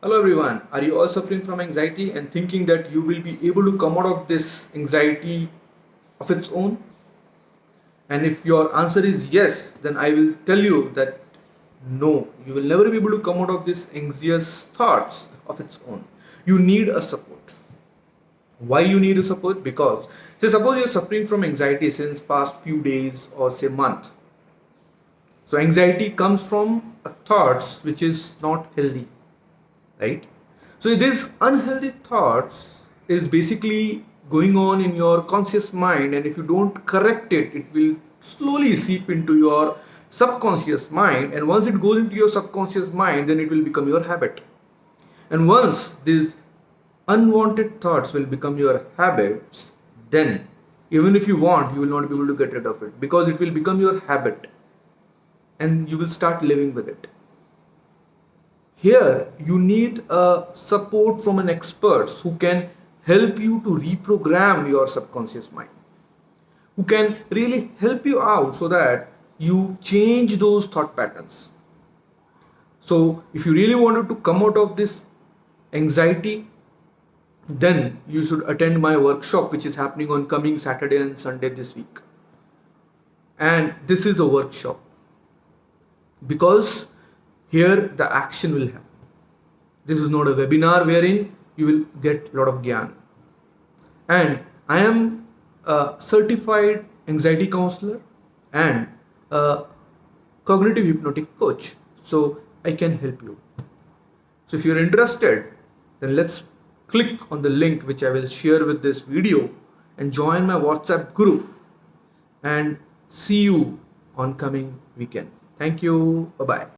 Hello everyone, are you all suffering from anxiety and thinking that you will be able to come out of this anxiety of its own? And if your answer is yes, then I will tell you that no, you will never be able to come out of these anxious thoughts of its own. You need a support. Why you need a support? Because say suppose you're suffering from anxiety since past few days or say month. So anxiety comes from a thoughts which is not healthy, right? So these unhealthy thoughts is basically going on in your conscious mind, and if you don't correct it, it will slowly seep into your subconscious mind, and once it goes into your subconscious mind, then it will become your habit. And once these unwanted thoughts will become your habits, then even if you want, you will not be able to get rid of it, because it will become your habit and you will start living with it. Here you need a support from an expert who can help you to reprogram your subconscious mind, who can really help you out so that you change those thought patterns. So if you really wanted to come out of this anxiety, then you should attend my workshop, which is happening on coming Saturday and Sunday this week. And this is a workshop because here the action will happen. This is not a webinar wherein you will get a lot of gyan. And I am a certified anxiety counselor and a cognitive hypnotic coach. So I can help you. So if you're interested, then let's click on the link which I will share with this video and join my WhatsApp group and see you on coming weekend. Thank you. Bye-bye.